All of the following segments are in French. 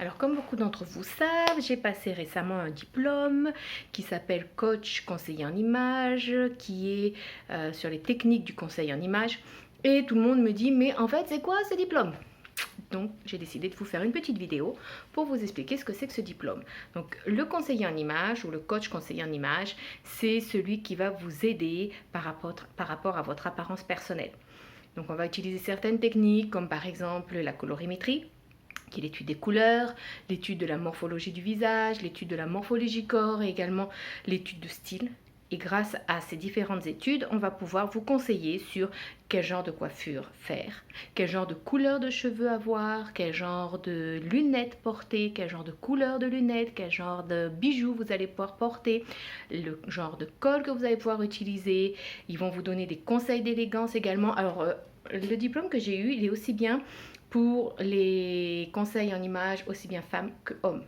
Alors comme beaucoup d'entre vous savent, j'ai passé récemment un diplôme qui s'appelle coach conseiller en images, qui est sur les techniques du conseil en images. Et tout le monde me dit, mais en fait c'est quoi ce diplôme? Donc j'ai décidé de vous faire une petite vidéo pour vous expliquer ce que c'est que ce diplôme. Donc le conseiller en images ou le coach conseiller en images, c'est celui qui va vous aider par rapport à votre apparence personnelle. Donc on va utiliser certaines techniques comme par exemple la colorimétrie, qui est l'étude des couleurs, l'étude de la morphologie du visage, l'étude de la morphologie corps et également l'étude de style. Et grâce à ces différentes études, on va pouvoir vous conseiller sur quel genre de coiffure faire, quel genre de couleur de cheveux avoir, quel genre de lunettes porter, quel genre de couleur de lunettes, quel genre de bijoux vous allez pouvoir porter, le genre de col que vous allez pouvoir utiliser. Ils vont vous donner des conseils d'élégance également. Alors, le diplôme que j'ai eu, il est aussi bien pour les conseils en images, aussi bien femmes que hommes.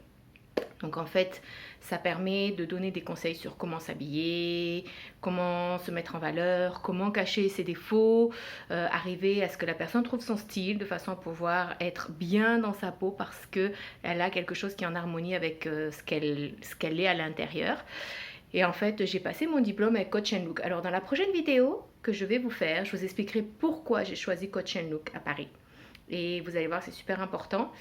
Donc en fait, ça permet de donner des conseils sur comment s'habiller, comment se mettre en valeur, comment cacher ses défauts, arriver à ce que la personne trouve son style de façon à pouvoir être bien dans sa peau parce qu'elle a quelque chose qui est en harmonie avec ce qu'elle est à l'intérieur. Et en fait, j'ai passé mon diplôme avec Coach & Look. Alors dans la prochaine vidéo que je vais vous faire, je vous expliquerai pourquoi j'ai choisi Coach & Look à Paris. Et vous allez voir, c'est super important.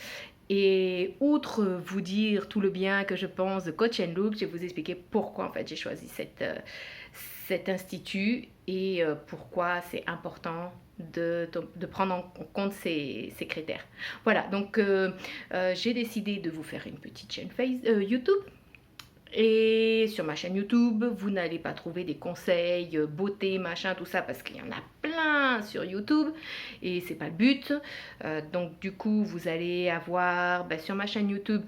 Et outre vous dire tout le bien que je pense de Coach & Look, je vais vous expliquer pourquoi en fait j'ai choisi cet institut et pourquoi c'est important de prendre en compte ces critères. Voilà, donc j'ai décidé de vous faire une petite chaîne YouTube. Et sur ma chaîne YouTube, vous n'allez pas trouver des conseils beauté, machin, tout ça, parce qu'il y en a plein sur YouTube et c'est pas le but. Donc du coup, vous allez avoir sur ma chaîne YouTube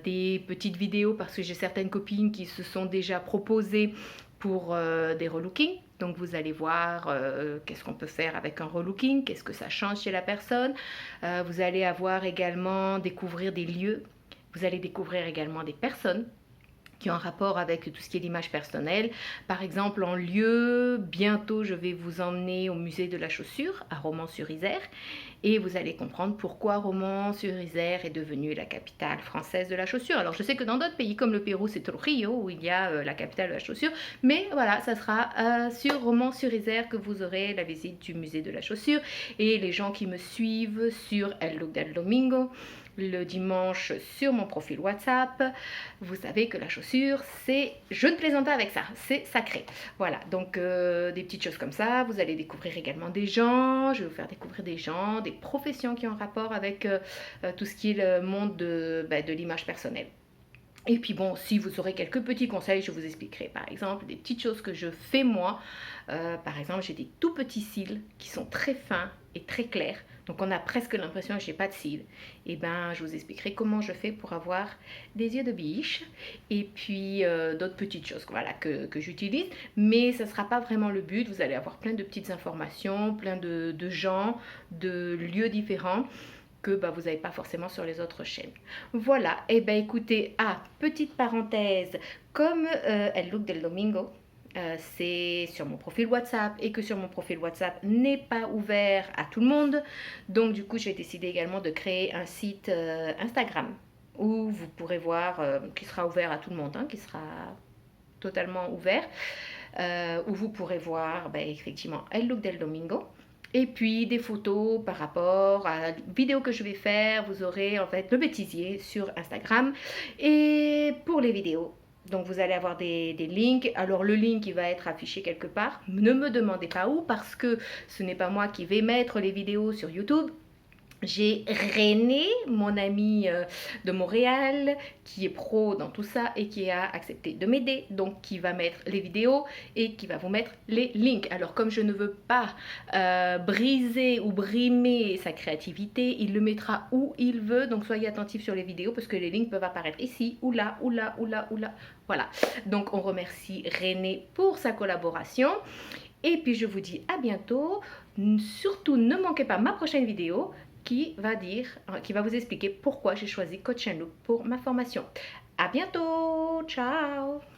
des petites vidéos parce que j'ai certaines copines qui se sont déjà proposées pour des relookings. Donc vous allez voir qu'est-ce qu'on peut faire avec un relooking, qu'est-ce que ça change chez la personne. Vous allez avoir également découvrir des lieux. Vous allez découvrir également des personnes qui ont un rapport avec tout ce qui est l'image personnelle. Par exemple, en lieu, bientôt je vais vous emmener au musée de la chaussure à Romans-sur-Isère et vous allez comprendre pourquoi Romans-sur-Isère est devenue la capitale française de la chaussure. Alors je sais que dans d'autres pays comme le Pérou, c'est Trujillo où il y a la capitale de la chaussure, mais voilà, ça sera sur Romans-sur-Isère que vous aurez la visite du musée de la chaussure. Et les gens qui me suivent sur El Look del Domingo, le dimanche sur mon profil WhatsApp, vous savez que la chaussure, c'est, je ne plaisante pas avec ça, c'est sacré. Voilà, donc des petites choses comme ça. Vous allez découvrir également des gens, je vais vous faire découvrir des gens, des professions qui ont rapport avec tout ce qui est le monde de l'image personnelle. Et puis bon, si vous aurez quelques petits conseils, je vous expliquerai par exemple des petites choses que je fais moi. Par exemple, j'ai des tout petits cils qui sont très fins et très clairs. Donc on a presque l'impression que je n'ai pas de cils. Et ben, je vous expliquerai comment je fais pour avoir des yeux de biche. Et puis d'autres petites choses voilà, que j'utilise. Mais ce ne sera pas vraiment le but. Vous allez avoir plein de petites informations, plein de gens, de lieux différents que vous n'avez pas forcément sur les autres chaînes. Voilà, et écoutez, petite parenthèse, comme El Look del Domingo, c'est sur mon profil WhatsApp et que sur mon profil WhatsApp n'est pas ouvert à tout le monde, donc du coup j'ai décidé également de créer un site Instagram où vous pourrez voir, qui sera ouvert à tout le monde, qui sera totalement ouvert, où vous pourrez voir effectivement El Look del Domingo. Et puis des photos par rapport à la vidéo que je vais faire. Vous aurez en fait le bêtisier sur Instagram. Et pour les vidéos, donc vous allez avoir des links. Alors le link il va être affiché quelque part. Ne me demandez pas où parce que ce n'est pas moi qui vais mettre les vidéos sur YouTube. J'ai René, mon ami de Montréal, qui est pro dans tout ça et qui a accepté de m'aider, donc qui va mettre les vidéos et qui va vous mettre les links. Alors comme je ne veux pas briser ou brimer sa créativité, il le mettra où il veut, donc soyez attentifs sur les vidéos parce que les links peuvent apparaître ici, ou là, ou là, ou là, ou là. Voilà, donc on remercie René pour sa collaboration. Et puis je vous dis à bientôt. Surtout ne manquez pas ma prochaine vidéo qui va vous expliquer pourquoi j'ai choisi Coach & Look pour ma formation. À bientôt, ciao!